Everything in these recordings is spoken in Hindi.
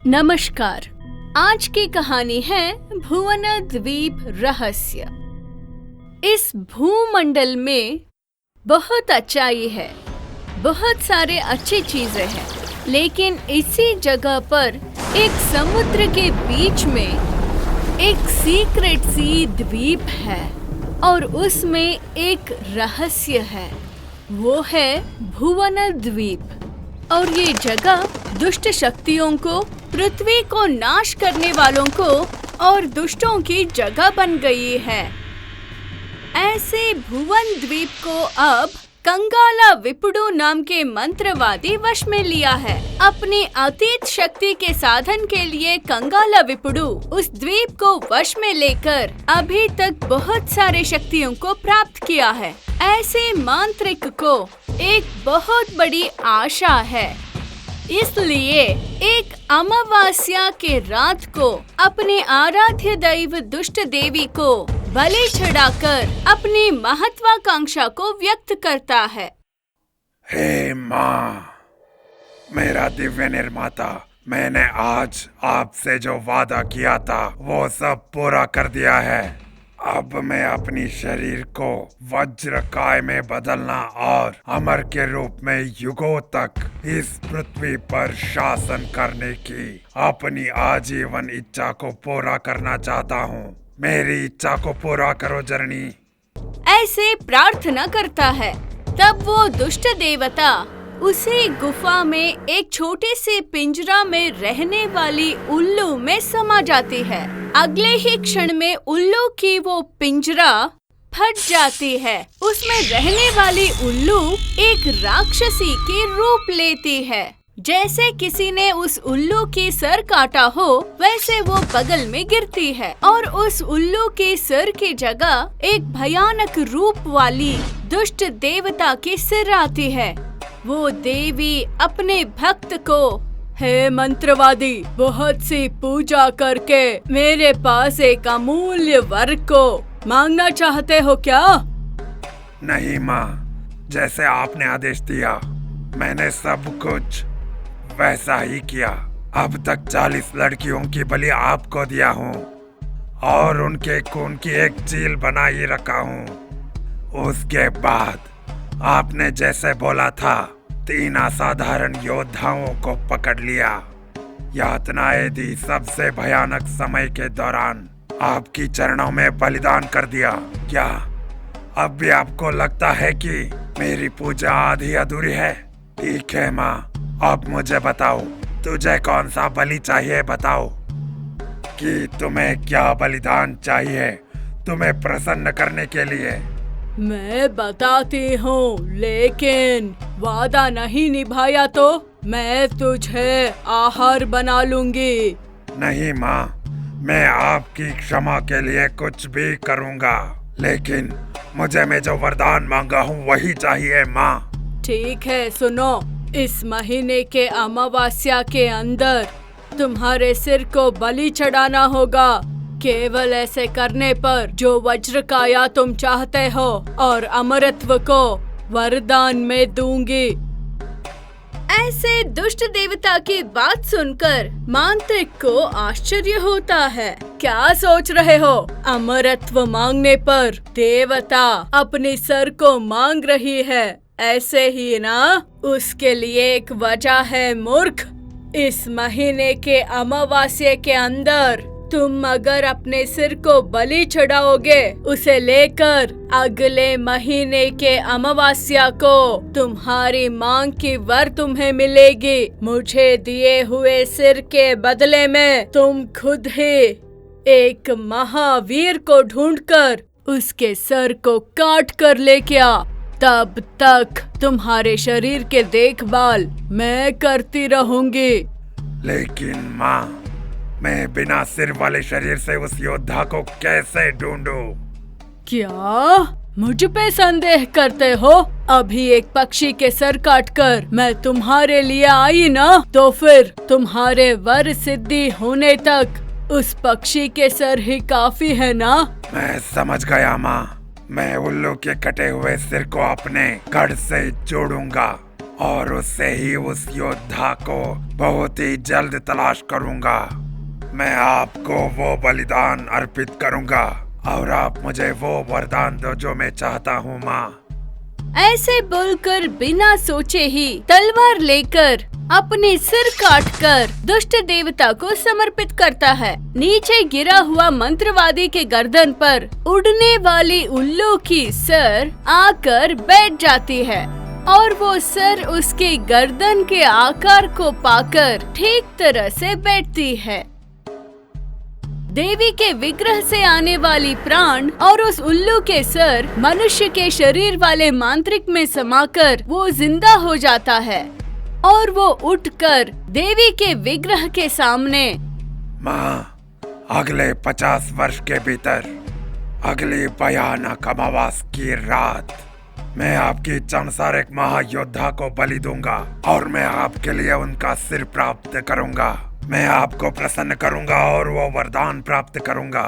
नमस्कार। आज की कहानी है भुवन द्वीप रहस्य। इस भूमंडल में बहुत अच्छाई है, बहुत सारे अच्छी चीजें हैं, लेकिन इसी जगह पर एक समुद्र के बीच में एक सीक्रेट सी द्वीप है और उसमें एक रहस्य है। वो है भुवन द्वीप। और ये जगह दुष्ट शक्तियों को, पृथ्वी को नाश करने वालों को और दुष्टों की जगह बन गई है। ऐसे भुवन द्वीप को अब कंगाला विपुडू नाम के मंत्रवादी वश में लिया है। अपनी अतीत शक्ति के साधन के लिए कंगाला विपुडू उस द्वीप को वश में लेकर अभी तक बहुत सारे शक्तियों को प्राप्त किया है। ऐसे मांत्रिक को एक बहुत बड़ी आशा है, इसलिए एक अमावस्या के रात को अपने आराध्य दैव दुष्ट देवी को बलि चढ़ाकर अपनी महत्वाकांक्षा को व्यक्त करता है। हे माँ, मेरा दिव्य निर्माता, मैंने आज आपसे जो वादा किया था वो सब पूरा कर दिया है। अब मैं अपनी शरीर को वज्रकाय में बदलना और अमर के रूप में युगों तक इस पृथ्वी पर शासन करने की अपनी आजीवन इच्छा को पूरा करना चाहता हूँ। मेरी इच्छा को पूरा करो जननी। ऐसे प्रार्थना करता है। तब वो दुष्ट देवता उसी गुफा में एक छोटे से पिंजरा में रहने वाली उल्लू में समा जाती है। अगले ही क्षण में उल्लू की वो पिंजरा फट जाती है। उसमें रहने वाली उल्लू एक राक्षसी की रूप लेती है। जैसे किसी ने उस उल्लू की सर काटा हो, वैसे वो बगल में गिरती है और उस उल्लू के सर की जगह एक भयानक रूप वाली दुष्ट देवता की सिर आती है। वो देवी अपने भक्त को, हे मंत्रवादी, बहुत सी पूजा करके मेरे पास एक अमूल्य वर को मांगना चाहते हो क्या? नहीं माँ, जैसे आपने आदेश दिया मैंने सब कुछ वैसा ही किया। अब तक 40 लड़कियों की बलि आपको दिया हूँ और उनके खून की एक झील बनाई रखा हूँ। उसके बाद आपने जैसे बोला था 3 असाधारण योद्धाओं को पकड़ लिया, यातनाएं दी, सबसे भयानक समय के दौरान आपकी चरणों में बलिदान कर दिया। क्या अब भी आपको लगता है कि मेरी पूजा आधी अधूरी है? ठीक है माँ, अब मुझे बताओ, तुझे कौन सा बलि चाहिए? बताओ कि तुम्हें क्या बलिदान चाहिए तुम्हें प्रसन्न करने के लिए। मैं बताती हूँ, लेकिन वादा नहीं निभाया तो मैं तुझे आहार बना लूंगी। नहीं माँ, मैं आपकी क्षमा के लिए कुछ भी करूँगा, लेकिन मुझे मैं जो वरदान मांगा हूँ वही चाहिए माँ। ठीक है, सुनो। इस महीने के अमावस्या के अंदर तुम्हारे सिर को बलि चढ़ाना होगा। केवल ऐसे करने पर जो वज्रकाया तुम चाहते हो और अमरत्व को वरदान में दूंगी। ऐसे दुष्ट देवता की बात सुनकर मांत्रिक को आश्चर्य होता है। क्या सोच रहे हो? अमरत्व मांगने पर देवता अपने सर को मांग रही है, ऐसे ही ना? उसके लिए एक वजह है मूर्ख। इस महीने के अमावस्या के अंदर तुम अगर अपने सिर को बलि चढ़ाओगे, उसे लेकर अगले महीने के अमावस्या को तुम्हारी मांग की वर तुम्हें मिलेगी। मुझे दिए हुए सिर के बदले में तुम खुद ही एक महावीर को ढूंढकर उसके सर को काट कर लेके आ। तब तक तुम्हारे शरीर के देखभाल मैं करती रहूंगी। लेकिन माँ, मैं बिना सिर वाले शरीर से उस योद्धा को कैसे ढूंढूं? क्या मुझ पे संदेह करते हो? अभी एक पक्षी के सर काटकर मैं तुम्हारे लिए आई ना, तो फिर तुम्हारे वर सिद्धि होने तक उस पक्षी के सर ही काफी है ना? मैं समझ गया माँ। मैं उल्लू के कटे हुए सिर को अपने गढ़ से जोड़ूंगा और उससे ही उस योद्धा को बहुत ही जल्द तलाश करूंगा। मैं आपको वो बलिदान अर्पित करूंगा और आप मुझे वो वरदान दो जो मैं चाहता हूँ माँ। ऐसे बोलकर बिना सोचे ही तलवार लेकर अपने सिर काटकर दुष्ट देवता को समर्पित करता है। नीचे गिरा हुआ मंत्रवादी के गर्दन पर उड़ने वाली उल्लू की सर आकर बैठ जाती है और वो सर उसके गर्दन के आकार को पाकर ठीक तरह से बैठती है। देवी के विग्रह से आने वाली प्राण और उस उल्लू के सर मनुष्य के शरीर वाले मांत्रिक में समाकर वो जिंदा हो जाता है और वो उठकर देवी के विग्रह के सामने, माँ, अगले 50 वर्ष के भीतर अगली भयानक अमावस की रात मैं आपकी संसारिक महायोद्धा को बलि दूंगा और मैं आपके लिए उनका सिर प्राप्त करूंगा। मैं आपको प्रसन्न करूंगा और वो वरदान प्राप्त करूंगा।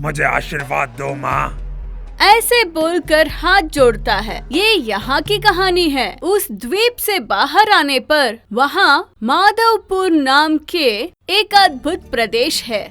मुझे आशीर्वाद दो माँ। ऐसे बोलकर हाथ जोड़ता है। ये यहाँ की कहानी है। उस द्वीप से बाहर आने पर वहाँ माधवपुर नाम के एक अद्भुत प्रदेश है।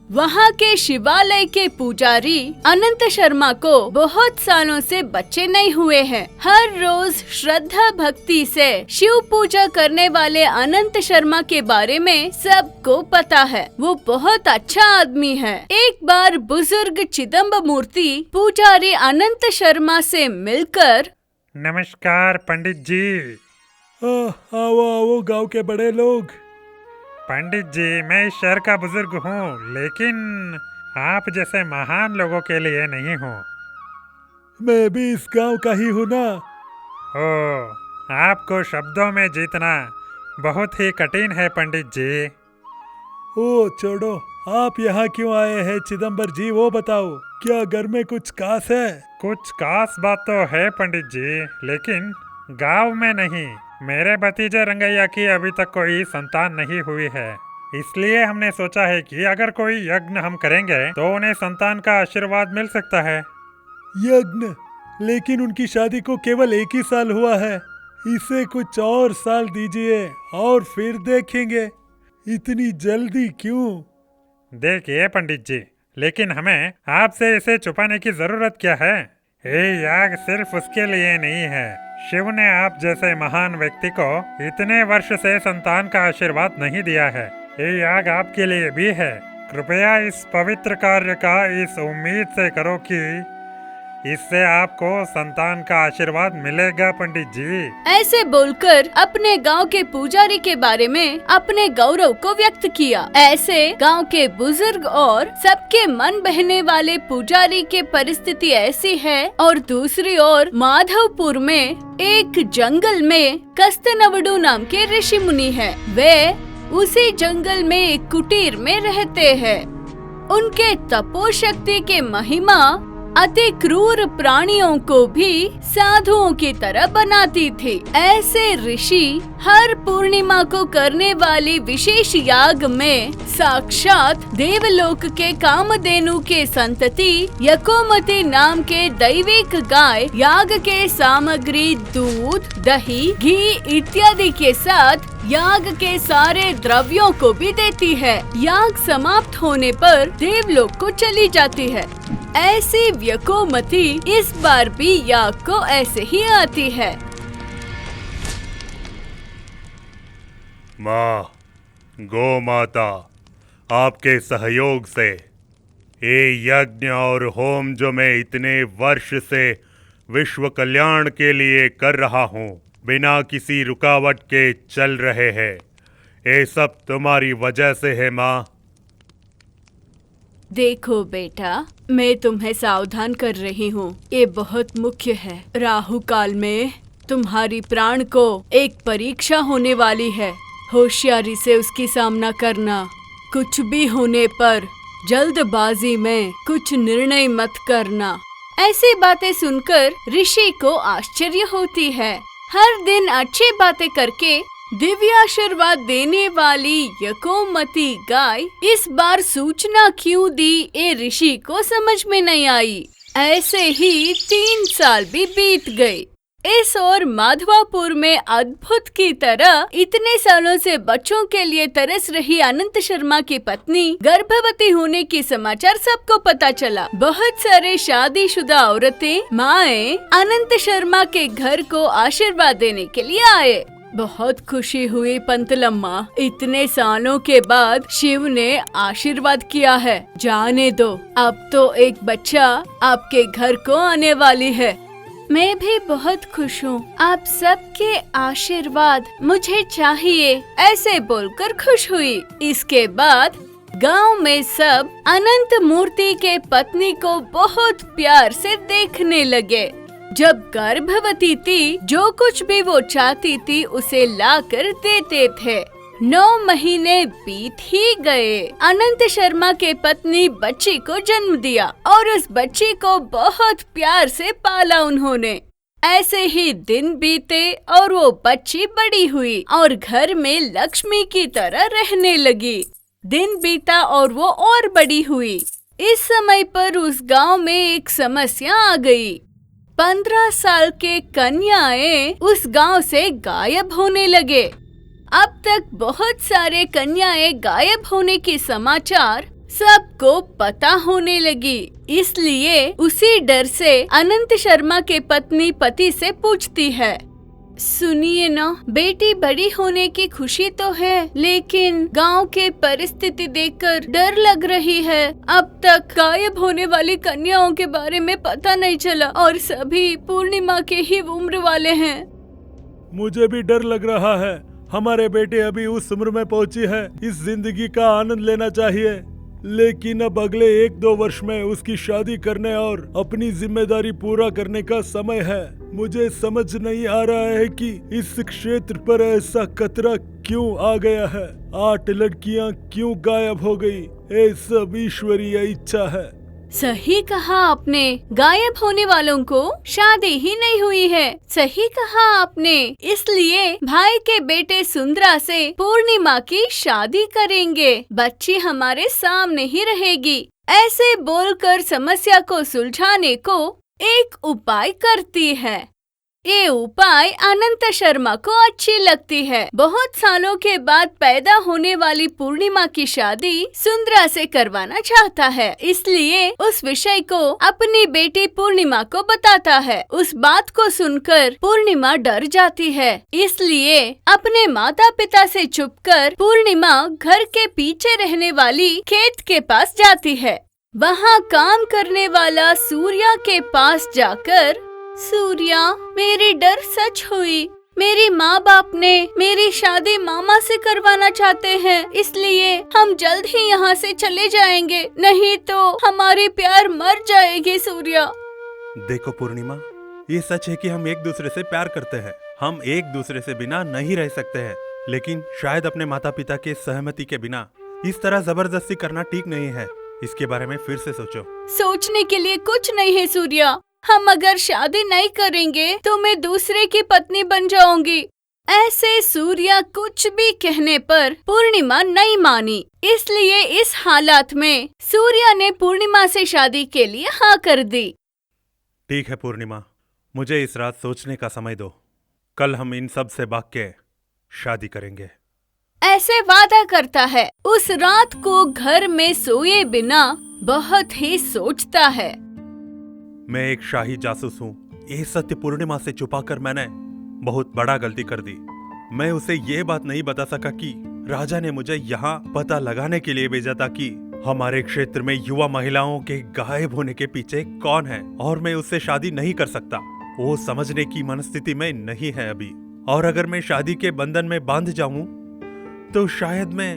वहाँ के शिवालय के पुजारी अनंत शर्मा को बहुत सालों से बच्चे नहीं हुए हैं। हर रोज श्रद्धा भक्ति से शिव पूजा करने वाले अनंत शर्मा के बारे में सबको पता है। वो बहुत अच्छा आदमी है। एक बार बुजुर्ग चिदम्ब मूर्ति पुजारी अनंत शर्मा से मिलकर, नमस्कार पंडित जी। आओ आओ गांव के बड़े लोग। पंडित जी, मैं इस शहर का बुजुर्ग हूँ, लेकिन आप जैसे महान लोगों के लिए नहीं हूँ। मैं भी इस गांव का ही हूँ ना। ओ, आपको शब्दों में जीतना बहुत ही कठिन है पंडित जी। ओ छोड़ो, आप यहाँ क्यों आए हैं चिदम्बर जी, वो बताओ। क्या घर में कुछ खास है? कुछ खास बात तो है पंडित जी, लेकिन गांव में नहीं। मेरे भतीजे रंगैया की अभी तक कोई संतान नहीं हुई है, इसलिए हमने सोचा है कि अगर कोई यज्ञ हम करेंगे तो उन्हें संतान का आशीर्वाद मिल सकता है। यज्ञ? लेकिन उनकी शादी को केवल 1 ही साल हुआ है। इसे कुछ और साल दीजिए और फिर देखेंगे। इतनी जल्दी क्यों? देखिए पंडित जी, लेकिन हमें आपसे इसे छुपाने की जरूरत क्या है? ये याग सिर्फ उसके लिए नहीं है। शिव ने आप जैसे महान व्यक्ति को इतने वर्ष से संतान का आशीर्वाद नहीं दिया है। ये याग आपके लिए भी है। कृपया इस पवित्र कार्य का इस उम्मीद से करो कि इससे आपको संतान का आशीर्वाद मिलेगा पंडित जी। ऐसे बोलकर अपने गांव के पुजारी के बारे में अपने गौरव को व्यक्त किया। ऐसे गांव के बुजुर्ग और सबके मन बहने वाले पुजारी के परिस्थिति ऐसी है और दूसरी ओर माधवपुर में एक जंगल में कस्तनवडु नाम के ऋषि मुनि है। वे उसी जंगल में एक कुटीर में रहते हैं। उनके तपोशक्ति के महिमा अति क्रूर प्राणियों को भी साधुओं की तरह बनाती थी। ऐसे ऋषि हर पूर्णिमा को करने वाली विशेष याग में साक्षात देवलोक के कामधेनु के संतति यकोमति नाम के दैविक गाय याग के सामग्री दूध, दही, घी इत्यादि के साथ याग के सारे द्रव्यों को भी देती है। याग समाप्त होने पर देवलोक को चली जाती है। ऐसी व्यकोमति इस बार भी याग को ऐसे ही आती है। माँ, गौ माता, आपके सहयोग से ये यज्ञ और होम जो मैं इतने वर्ष से विश्व कल्याण के लिए कर रहा हूँ, बिना किसी रुकावट के चल रहे हैं। ये सब तुम्हारी वजह से है माँ। देखो बेटा, मैं तुम्हें सावधान कर रही हूँ। ये बहुत मुख्य है। राहु काल में तुम्हारी प्राण को एक परीक्षा होने वाली है। होशियारी से उसकी सामना करना। कुछ भी होने पर जल्दबाजी में कुछ निर्णय मत करना। ऐसी बातें सुनकर ऋषि को आश्चर्य होती है। हर दिन अच्छी बातें करके दिव्याशीर्वाद देने वाली यकोमति गाय इस बार सूचना क्यों दी, ये ऋषि को समझ में नहीं आई। ऐसे ही 3 साल भी बीत गए। इस ओर माधवापुर में अद्भुत की तरह इतने सालों से बच्चों के लिए तरस रही अनंत शर्मा की पत्नी गर्भवती होने की समाचार सबको पता चला। बहुत सारे शादीशुदा औरतें, माएं अनंत शर्मा के घर को आशीर्वाद देने के लिए आए। बहुत खुशी हुई पंतलम्मा, इतने सालों के बाद शिव ने आशीर्वाद किया है। जाने दो, अब तो एक बच्चा आपके घर को आने वाली है। मैं भी बहुत खुश हूँ, आप सबके आशीर्वाद मुझे चाहिए, ऐसे बोलकर खुश हुई। इसके बाद गांव में सब अनंत मूर्ति के पत्नी को बहुत प्यार से देखने लगे। जब गर्भवती थी, जो कुछ भी वो चाहती थी उसे लाकर देते थे। 9 महीने बीत ही गए। अनंत शर्मा के पत्नी बच्ची को जन्म दिया और उस बच्ची को बहुत प्यार से पाला उन्होंने। ऐसे ही दिन बीते और वो बच्ची बड़ी हुई और घर में लक्ष्मी की तरह रहने लगी। दिन बीता और वो और बड़ी हुई। इस समय पर उस गांव में एक समस्या आ गई। 15 साल के कन्याएं उस गांव से गायब होने लगे। अब तक बहुत सारे कन्याएं गायब होने की समाचार सबको पता होने लगी। इसलिए उसी डर से अनंत शर्मा के पत्नी पति से पूछती है, सुनिए ना, बेटी बड़ी होने की खुशी तो है, लेकिन गांव के परिस्थिति देखकर डर लग रही है। अब तक गायब होने वाली कन्याओं के बारे में पता नहीं चला और सभी पूर्णिमा के ही उम्र वाले हैं। मुझे भी डर लग रहा है। हमारे बेटे अभी उस उम्र में पहुंची है, इस जिंदगी का आनंद लेना चाहिए, लेकिन अब अगले 1-2 वर्ष में उसकी शादी करने और अपनी जिम्मेदारी पूरा करने का समय है। मुझे समझ नहीं आ रहा है कि इस क्षेत्र पर ऐसा खतरा क्यों आ गया है। 8 लड़कियां क्यों गायब हो गई? ये सब ईश्वरीय इच्छा है। सही कहा आपने, गायब होने वालों को शादी ही नहीं हुई है। सही कहा आपने, इसलिए भाई के बेटे सुंदरा से पूर्णिमा की शादी करेंगे। बच्ची हमारे सामने ही रहेगी। ऐसे बोलकर समस्या को सुलझाने को एक उपाय करती है। ये उपाय अनंत शर्मा को अच्छी लगती है। बहुत सालों के बाद पैदा होने वाली पूर्णिमा की शादी सुंदरा से करवाना चाहता है, इसलिए उस विषय को अपनी बेटी पूर्णिमा को बताता है। उस बात को सुनकर पूर्णिमा डर जाती है, इसलिए अपने माता पिता से छुपकर पूर्णिमा घर के पीछे रहने वाली खेत के पास जाती है। वहाँ काम करने वाला सूर्या के पास जाकर, सूर्या, मेरी डर सच हुई। मेरी माँ बाप ने मेरी शादी मामा से करवाना चाहते हैं, इसलिए हम जल्द ही यहाँ से चले जाएंगे, नहीं तो हमारी प्यार मर जाएगी। सूर्या, देखो पूर्णिमा, ये सच है कि हम एक दूसरे से प्यार करते हैं। हम एक दूसरे से बिना नहीं रह सकते हैं, लेकिन शायद अपने माता पिता के सहमति के बिना इस तरह जबरदस्ती करना ठीक नहीं है। इसके बारे में फिर से सोचो। सोचने के लिए कुछ नहीं है सूर्या। हम अगर शादी नहीं करेंगे तो मैं दूसरे की पत्नी बन जाऊंगी। ऐसे सूर्या कुछ भी कहने पर पूर्णिमा नहीं मानी, इसलिए इस हालात में सूर्या ने पूर्णिमा से शादी के लिए हाँ कर दी। ठीक है पूर्णिमा, मुझे इस रात सोचने का समय दो। कल हम इन सब से भाग के शादी करेंगे। ऐसे वादा करता है। उस रात को घर में सोए बिना बहुत ही सोचता है। मैं एक शाही जासूस हूँ। ये सत्य पूर्णिमा से छुपाकर मैंने बहुत बड़ा गलती कर दी। मैं उसे ये बात नहीं बता सका कि राजा ने मुझे यहाँ पता लगाने के लिए भेजा था कि हमारे क्षेत्र में युवा महिलाओं के गायब होने के पीछे कौन है, और मैं उससे शादी नहीं कर सकता। वो समझने की मनस्थिति में नहीं है अभी, और अगर मैं शादी के बंधन में बांध जाऊं तो शायद मैं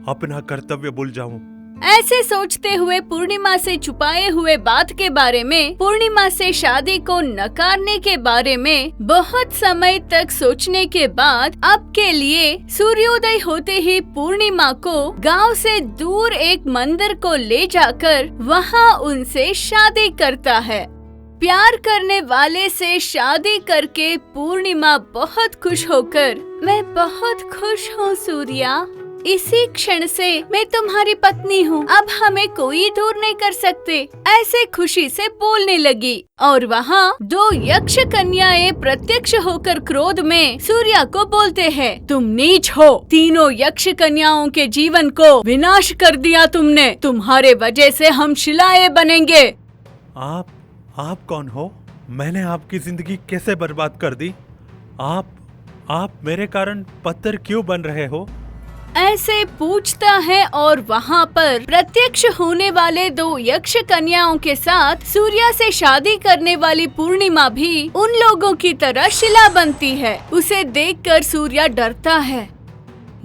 अपना कर्तव्य भूल जाऊं। ऐसे सोचते हुए पूर्णिमा से छुपाए हुए बात के बारे में, पूर्णिमा से शादी को नकारने के बारे में बहुत समय तक सोचने के बाद अब के लिए सूर्योदय होते ही पूर्णिमा को गांव से दूर एक मंदिर को ले जाकर वहां उनसे शादी करता है। प्यार करने वाले से शादी करके पूर्णिमा बहुत खुश होकर, मैं बहुत खुश हूँ सूर्या, इसी क्षण से मैं तुम्हारी पत्नी हूँ, अब हमें कोई दूर नहीं कर सकते, ऐसे खुशी से बोलने लगी। और वहाँ 2 यक्ष कन्याएं प्रत्यक्ष होकर क्रोध में सूर्या को बोलते हैं, तुम नीच हो, तीनों यक्ष कन्याओं के जीवन को विनाश कर दिया तुमने, तुम्हारे वजह से हम शिलाएं बनेंगे। आप कौन हो? मैंने आपकी जिंदगी कैसे बर्बाद कर दी? आप मेरे कारण पत्थर क्यों बन रहे हो? ऐसे पूछता है और वहाँ पर प्रत्यक्ष होने वाले 2 यक्ष कन्याओं के साथ सूर्या से शादी करने वाली पूर्णिमा भी उन लोगों की तरह शिला बनती है। उसे देखकर सूर्या डरता है।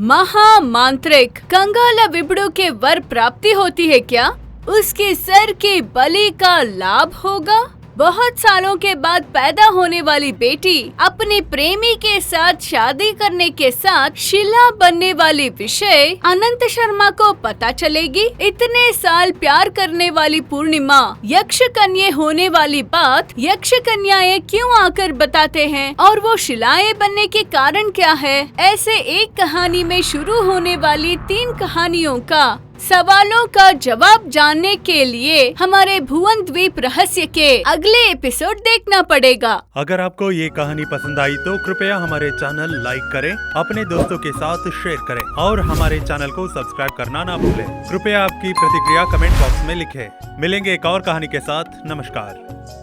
महामांत्रिक कंगाला विबड़ू के वर प्राप्ति होती है क्या? उसके सर की बलि का लाभ होगा? बहुत सालों के बाद पैदा होने वाली बेटी अपने प्रेमी के साथ शादी करने के साथ शिला बनने वाली विषय अनंत शर्मा को पता चलेगी। इतने साल प्यार करने वाली पूर्णिमा यक्ष कन्या होने वाली बात यक्ष कन्याएं क्यों आकर बताते हैं और वो शिलाएं बनने के कारण क्या है? ऐसे एक कहानी में शुरू होने वाली 3 कहानियों का सवालों का जवाब जानने के लिए हमारे भुवन द्वीप रहस्य के अगले एपिसोड देखना पड़ेगा। अगर आपको ये कहानी पसंद आई तो कृपया हमारे चैनल लाइक करें, अपने दोस्तों के साथ शेयर करें और हमारे चैनल को सब्सक्राइब करना ना भूलें। कृपया आपकी प्रतिक्रिया कमेंट बॉक्स में लिखें। मिलेंगे एक और कहानी के साथ। नमस्कार।